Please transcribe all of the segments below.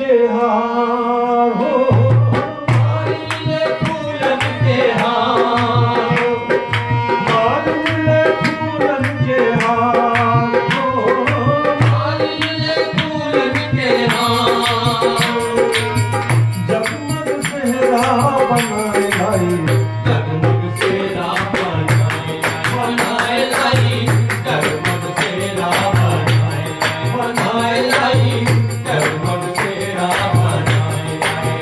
के हार हो, मालिले फूलन के हार, मालिले फूलन के हार हो, मालिले फूलन के हार। जगमग सेहरा बनाए लाई, जगमग सेहरा बनाए लाई, जगमग सेहरा बनाए लाई, जगमग सेहरा बनाए लाई।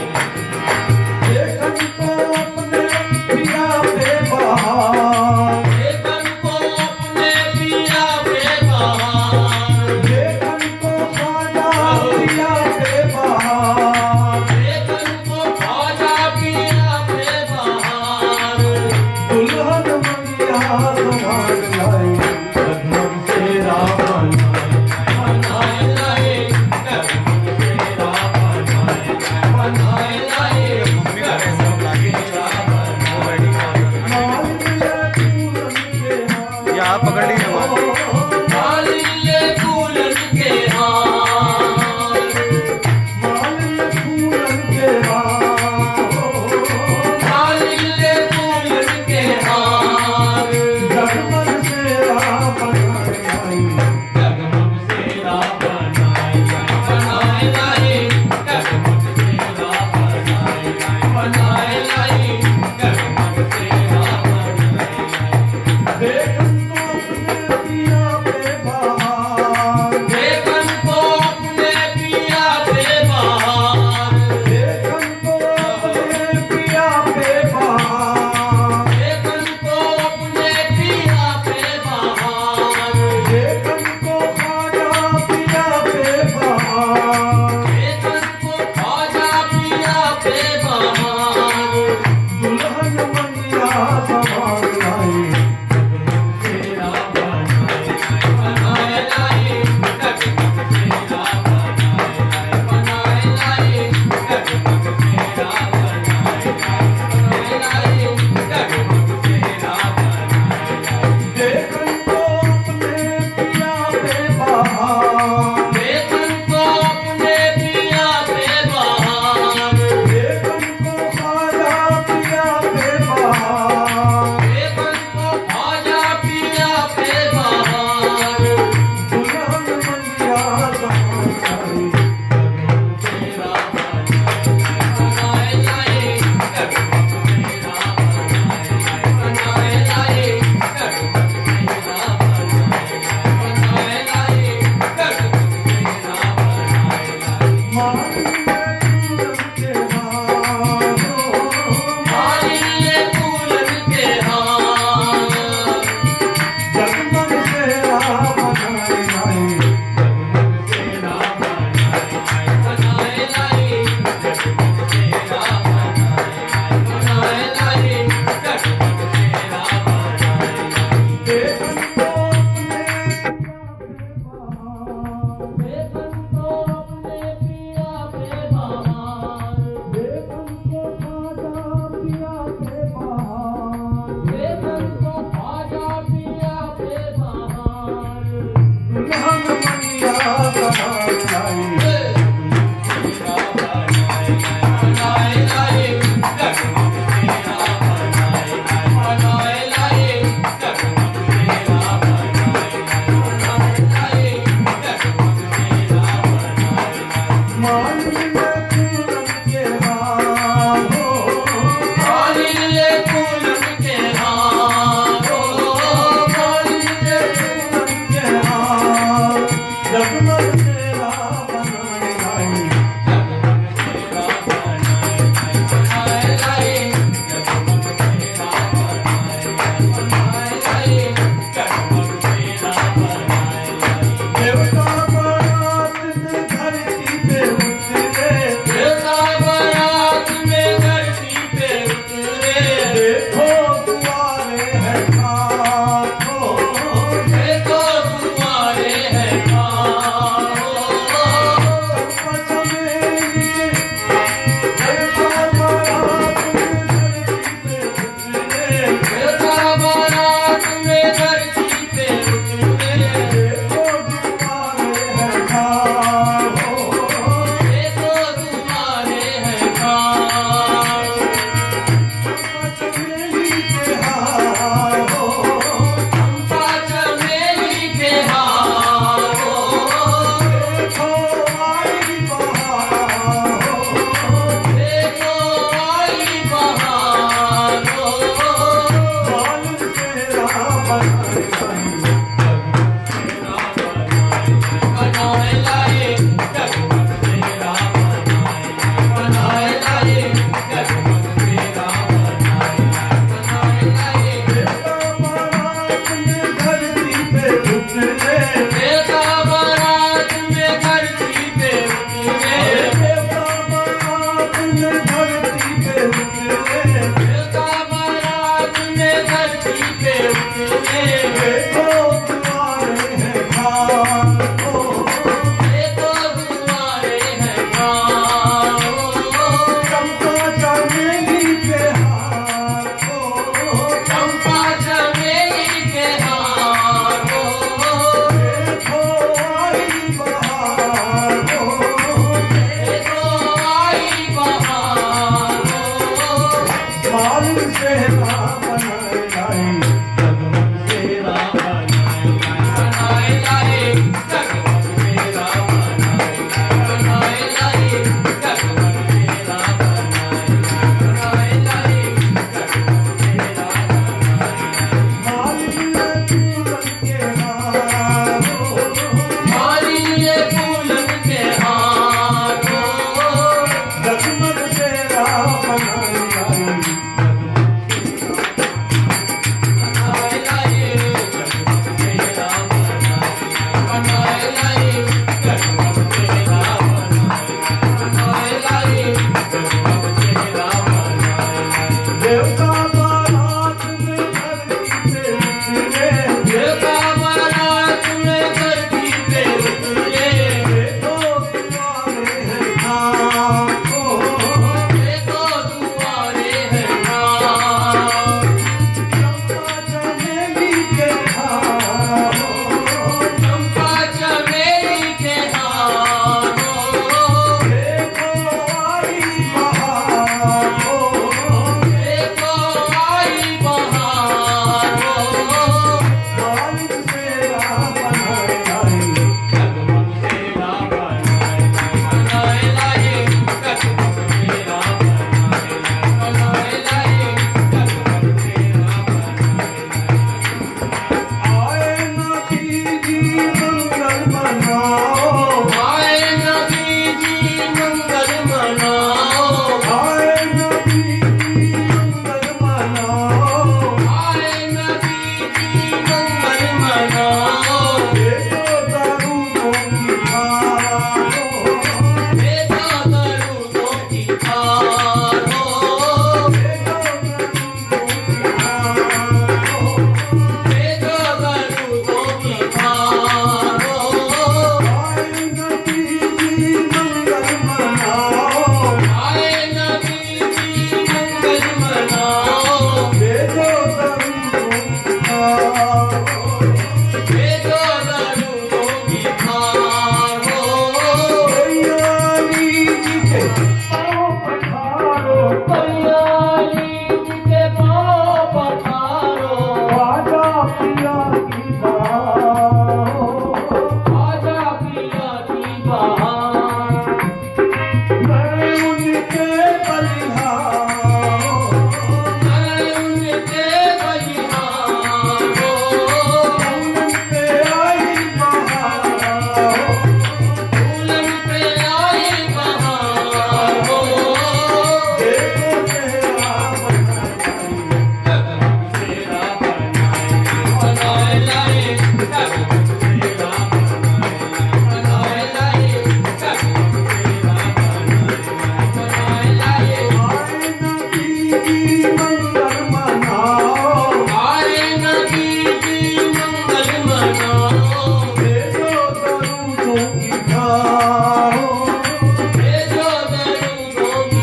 देखन को अपने पिया पे बहार, देखन को अपने पिया पे बहार, देखन को खाजा पिया पे बहार, देखन को खाजा पिया पे बहार। दुल्हन मंगिया संभाल लाई, जगमग सेहरा बनाए लाई, जगमग सेहरा बनाए लाई, जगमग सेहरा बनाए। या पकड़ लीजिए मालिले फूलन के हार, मालिले फूलन के हार, मालिले फूलन के हार। जगमग सेहरा बनाए लाई, जगमग सेहरा बनाए लाई, जगमग सेहरा बनाए लाई, जगमग सेहरा बनाए लाई। देखन को अपने पिया पे बहार, देखन को अपने पिया पे बहार, देखन को अपने पिया पे बहार, देखन को अपने पिया पे बहार। देखन को खाजा पिया पे बहार, देखन को खाजा पिया पे बहार। दुल्हन मंगिया संभाल लाई, जगमग सेहरा बनाए लाई, जगमग सेहरा बनाए लाई, जगमग सेहरा बनाए लाई, जगमग सेहरा बनाए लाई। देखन को अपने पिया पे बहार, देखन को अपने पिया पे बहार, देखन को खाजा पिया पे बहार, देखन को खाजा पिया पे बहार। दुल्हन मंगिया संभाल लाई, जगमग सेहरा बनाए लाई, जगमग सेहरा बनाए लाई, जगमग सेहरा बनाए लाई, जगमग सेहरा बनाए लाई। मालिले फूलन के हार हो, मालिले फूलन के हार। जगमग सेहरा बनाए लाई, जगमग सेहरा बनाए लाई, जगमग सेहरा बनाए लाई, जगमग सेहरा बनाए लाई। देखन को अपने देखन को अपने पिया पे बहार, देखन को खाजा पिया पे बहार, देखन को खाजा पिया पे बहार। दुल्हन मंगिया संभाल लाई, बनाए लाई, जगमग सेहरा बनाए लाई, जगमग सेहरा बनाए लाई, जगमग सेहरा बनाए लाई। मालिले फूलन के हार हो, मालिले फूलन के हार हो, मालिले फूलन के हार। जगमग सेहरा बनाए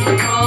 Oh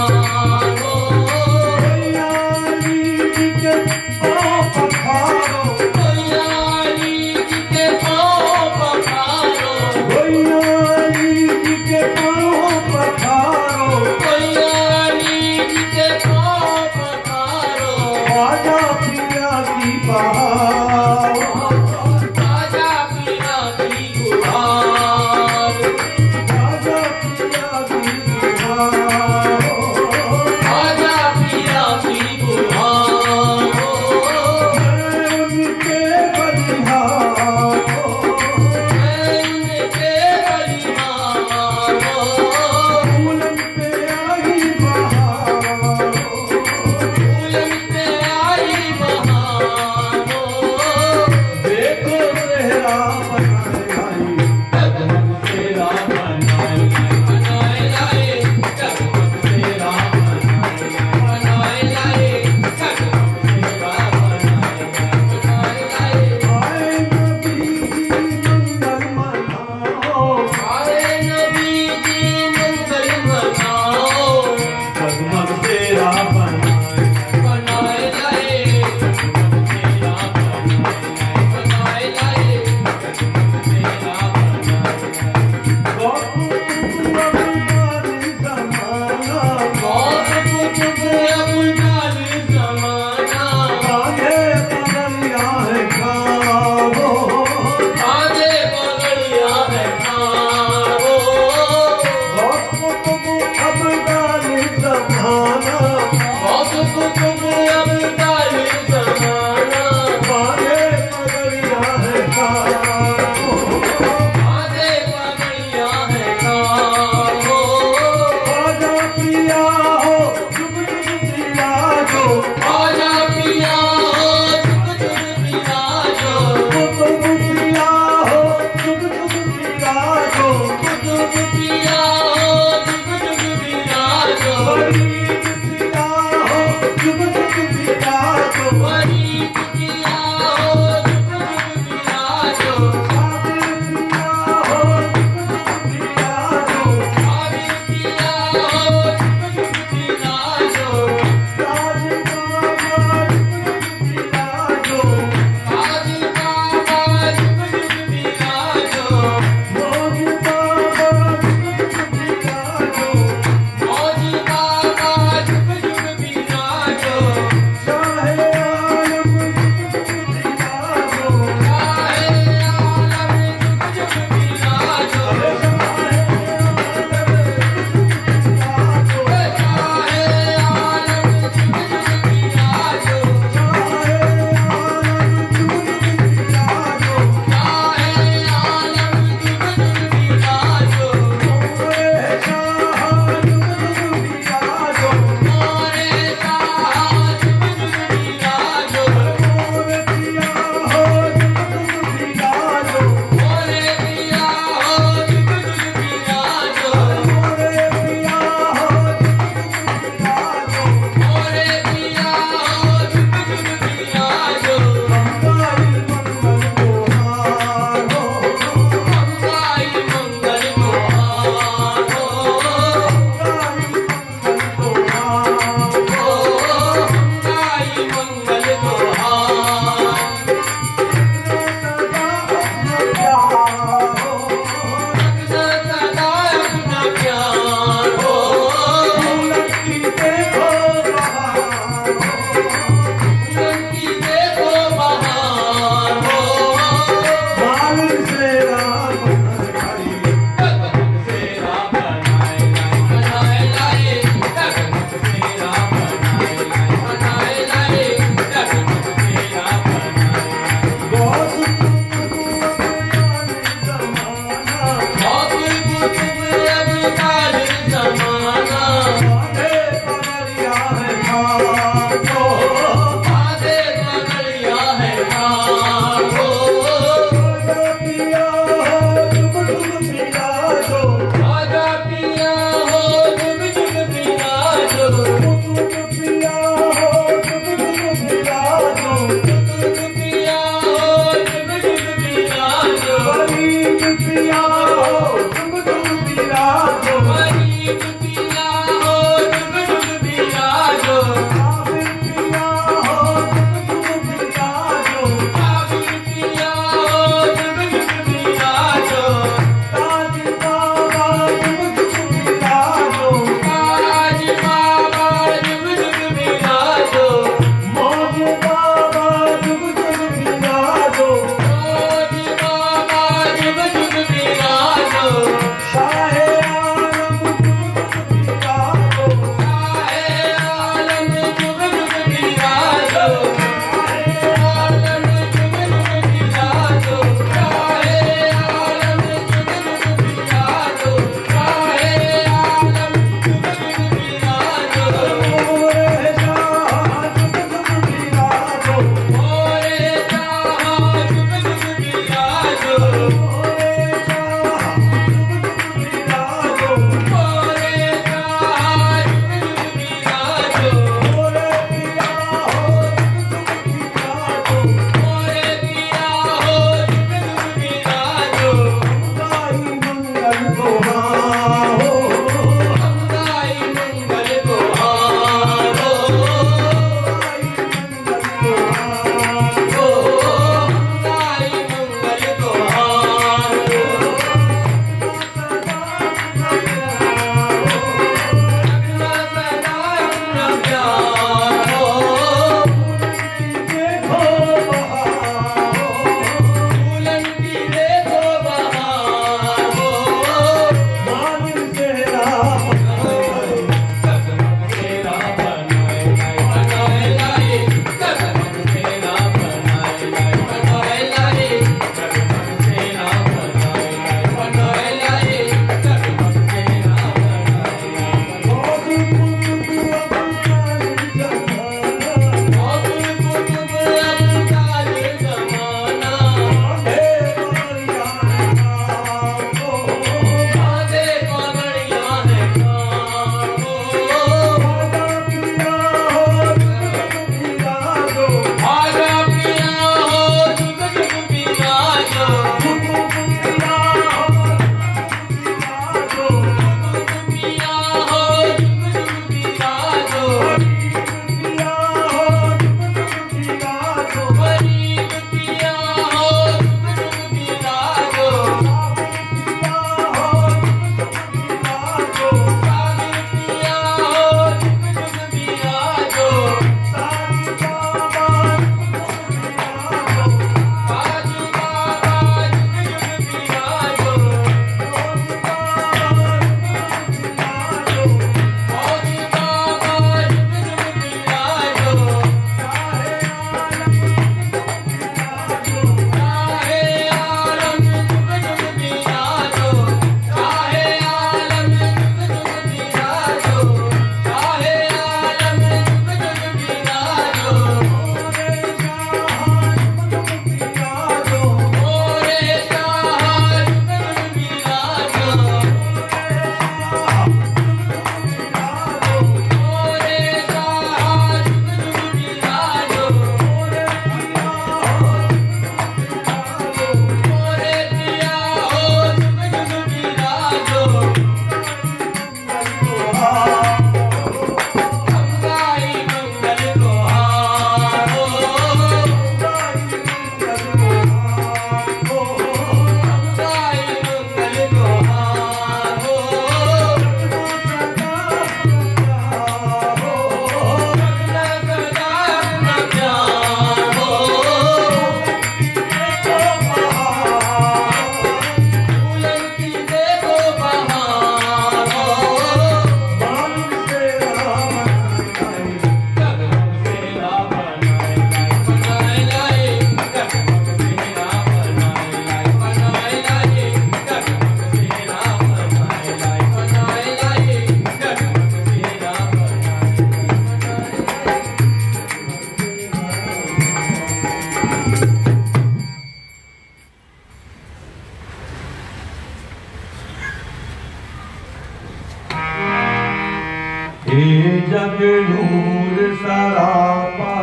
हे जग नूर सरापा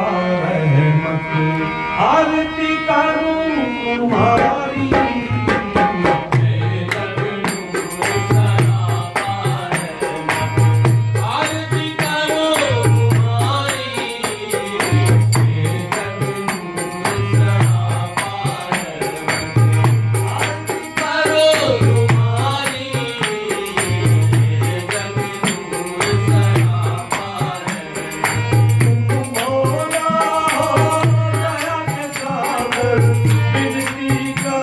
रहमत आरती करूं तुम्हारी। हे जग नूर सरापा रहमत आरती करो तुम्हारी। हे जग नूर सरापा रहमत आरती करो तुम्हारी। हे जग नूर सरापा रहमत मौला हो दया के सागर विनती कर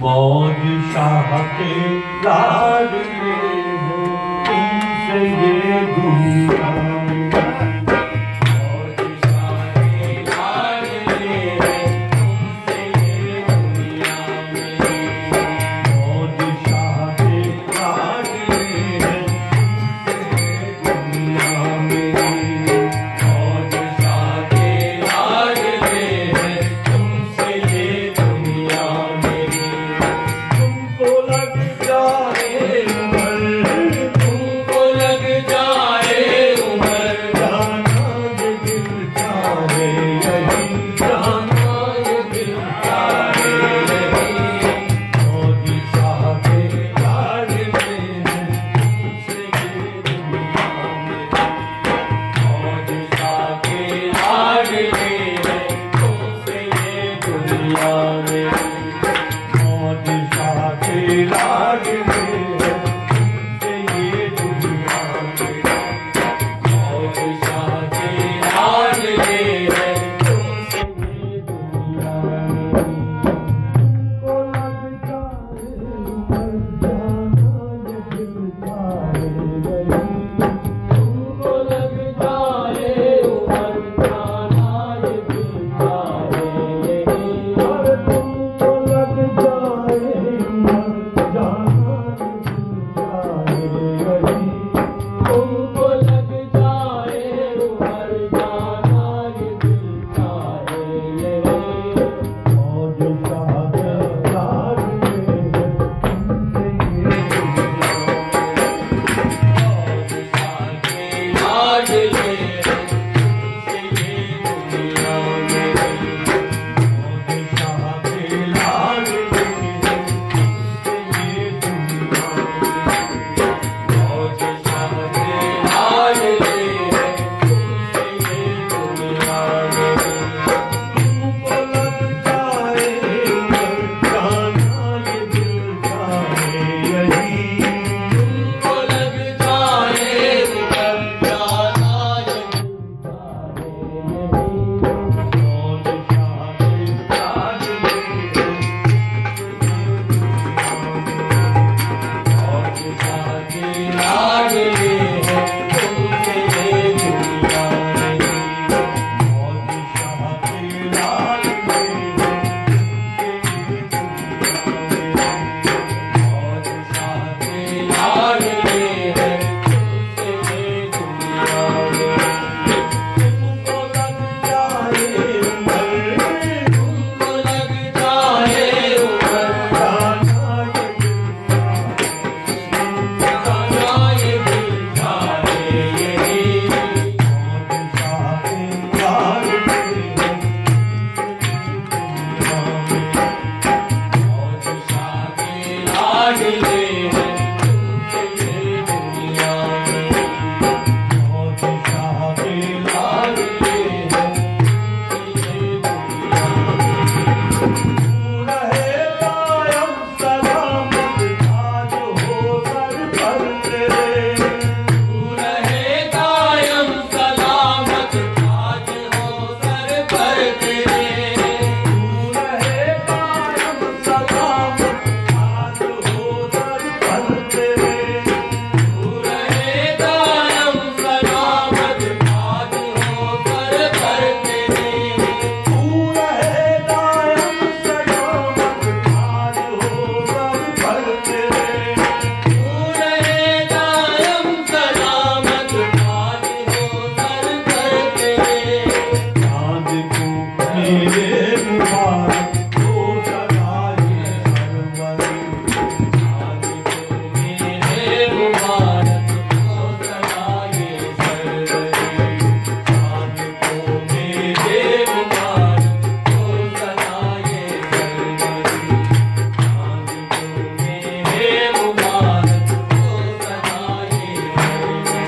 मौज शाह के लाडले हैं तुमसे ये दुनिया में। मौज शाह के लाडले हैं तुमसे ये दुनिया में। मौज शाह के लाडले हैं तुमसे ये दुनिया में। मौज शाह के लाडले हैं तुमसे ये दुनिया में। तुमको लग जाए उम्र, तुमको लग जाए उम्र, जाना ये दिल चाहे यही, जाना ये दिल चाहे यही। मौज शाह के लाडले हैं तुमसे ये दुनिया में। मौज शाह के लाडले हैं तुमसे ये दुनिया में। मौज शाह के लाडले हैं तुमसे ये दुनिया में। मौज शाह के लाडले हैं तुमसे ये दुनिया में। तुमको लग जाए उम्र, जाना ये दिल चाहे यही। तुमको लग जाए उम्र, जाना ये दिल चाहे यही। और तुमको लग जाए उम्र, जाना ये दिल चाहे यही। तुमको लग जाए उम्र, जाना ये दिल चाहे यही। मौज शाह के लाडले हैं तुमसे ये दुनिया में। मौज शाह के लाडले हैं तुमसे ये दुनिया में। मौज शाह के लाडले हैं तुमसे ये दुनिया में। मौज शाह के लाडले हैं तुमसे ये दुनिया में। तुमको लग जाए उम्र, जाना ये दिल चाहे यही। तुमको लग जाए उम्र, जाना ये दिल चाहे यही। मौज शाह के लाडले हैं मौज शाह के लाडले हैं तुमसे ये दुनिया में। मौज शाह के लाडले हैं तुमसे ये दुनिया में। मौज शाह के लाडले हैं तुमसे ये दुनिया में। तुमको लग जाए उम्र, तुमको लग जाए उम्र, जाना ये दिल जाना ये दिल चाहे यही। मौज शाह के लाडले हैं मौज शाह के लाडले हैं तुमसे ये दुनिया में। मौज शाह के लाडले हैं तुमसे ये दुनिया में। तू रहे कायम सलामत, ताज हो सर पर तेरे। तू रहे कायम सलामत, ताज हो सर पर तेरे। तू रहे कायम सलामत, ताज हो सर पर तेरे। तू रहे कायम सलामत, ताज हो सर पर तेरे। तू रहे कायम सलामत, ताज हो सर पर तेरे। तू रहे कायम सलामत, ताज हो सर पर तेरे। चाँद को मेरे मुबारक हो सदा ये सरवर। चाँद को मेरे मुबारक हो सदा ये सरवरी। चाँद को मेरे मुबारक हो सदा ये सरवरी। चाँद को मेरे मुबारक हो सदा ये सरवरी।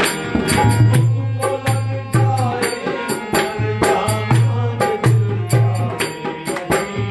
तुमको लग जाए उम्र, जाना ये दिल चाहे यही।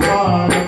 पार